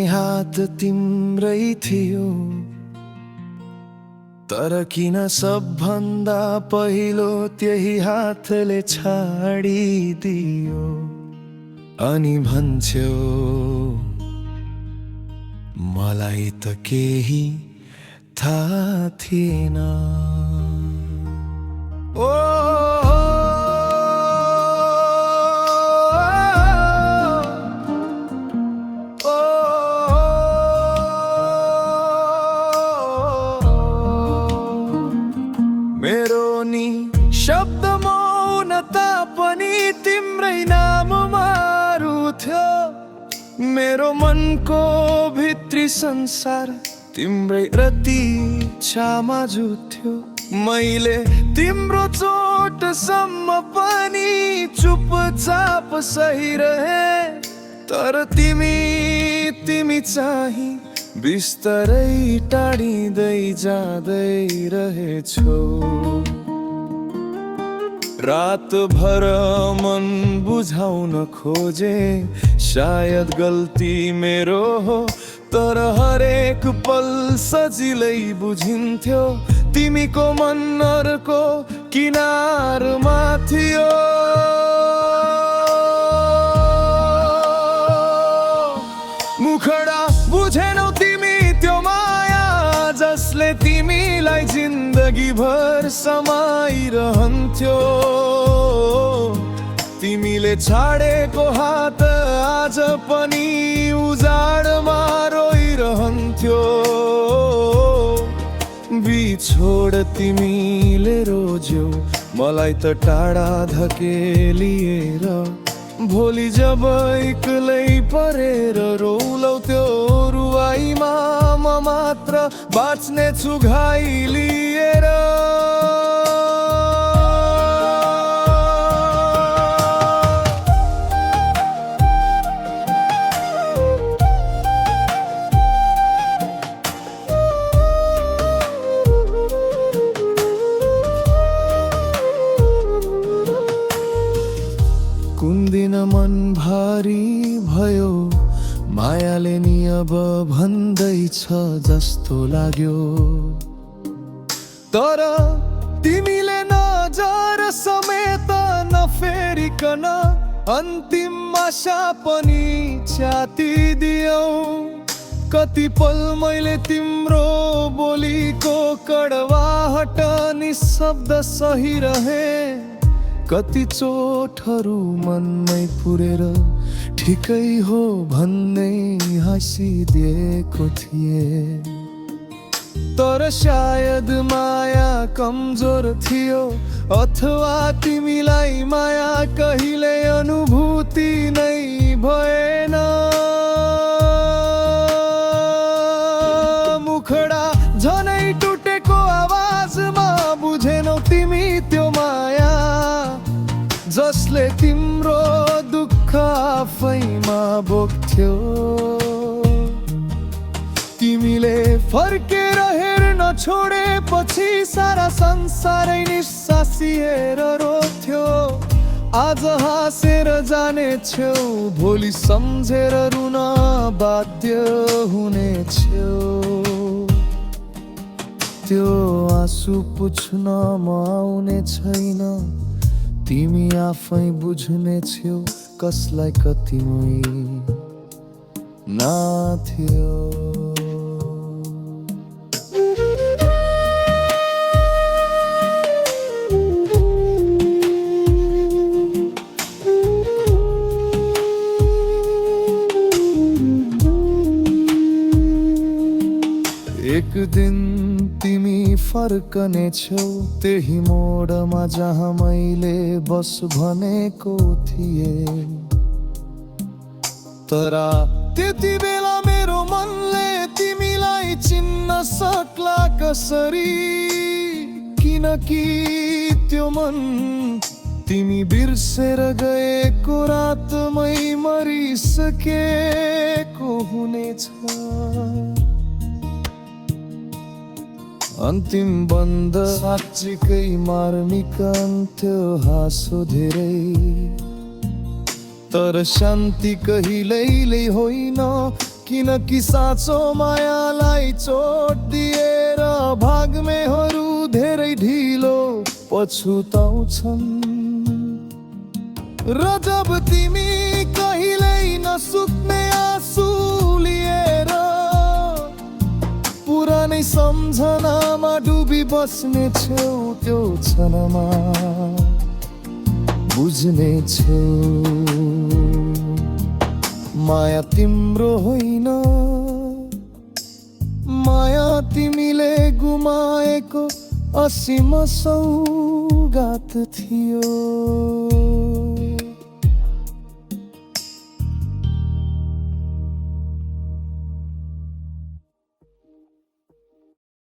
हात तिम्रै थियो, तर किन सबभन्दा पहिलो त्यही हातले छाडिदियो। अनि भन्छौ मलाई त केही थाहा थिएन। ओ मेरो नि शब्द मौनता पनि तिम्रै नाममा रुथ्यो। मेरो मनको भित्री संसार तिम्रै प्रतीक्षामा जुथ्यो। मैले तिम्रो चोटसम्म पनि चुपचाप सहिरहे, तर तिमी चाहिँ बिस्तरै टाढिँदै जाँदै रहेछौ। रातभर मन बुझाउन खोजे, सायद गल्ती मेरो हो, तर हरेक पल सजिलै बुझिन्थ्यो। तिमीको मन अर्को किनारमा थियो। मुखडा बुझेनौ तिमी त्यो माया, जसले तिमीलाई जिन्दगी भर समाइरहन्थ्यो। तिमीले छाडेको हात आज पनि उजाडमा रोइरहन्थ्यो। बिछोड तिमीले रोज्यौ मलाई त टाढा धकेलिएर। भोलि जब एक्लै परेर रोलौ त्यो रुवाईमा म मात्र बाँच्ने छु घाइ लिएर। कुन दिन मन भारी भयो, मायाले नि अब भन्दैछ जस्तो लाग्यो। तर तिमीले नजर समेत नफेरिकन अन्तिम आशा पनि च्यातिदियौ। कति पल मैले तिम्रो बोलीको कडवाहट निशब्द सहिरहे। कति चोटहरू मनमै पुरेर ठिकै हो भन्ने हाँसिदिएको थिए। तर सायद माया कमजोर थियो, अथवा तिमीलाई माया कहिले अनुभूति नै भएन। मुखडा झनै टुटेको आवाजमा बुझेनौ तिमी त्यो माया, जसले तिम्रो दुःख आफैमा बोक्थ्यो। तिमीले फर्केर हेर्न छोडेपछि सारा संसारै निस्सासिएर रोथ्यो। आज हाँसेर जानेछौ, भोलि सम्झेर रुन बाध्य हुनेछौ। त्यो आँसु पुछ्न म आउने छैन, तिमी आफै बुझ्ने छौ कसलाई कति नाथ्यो। एक दिन तिमी फर्कने छौ त्यही मोडमा जहाँ मैले बस भनेको थिए। तर त्यति बेला मेरो मनले तिमीलाई चिन्न सक्ला कसरी, किनकि त्यो मन तिमी बिर्सेर गएको रातमै मरिसकेको हुनेछ। अन्तिम बन्द साँच्चीकै मार्मिक अन्त्य हाँसो धेरै, तर शान्ति कहिल्यै होइन किनकि साँचो मायालाई चोट दिएर भाग्नेहरू धेरै ढिलो पछुताउँछन्। र जब तिमी कहिल्यै नसुक्ने आँसु लिएर पुरानै सम्झनामा डुबी बस्ने छेउ त्यो क्षणमा बुझ्ने छेउ माया तिम्रो होइन, माया तिमीले गुमाएको असीम सौगात थियो।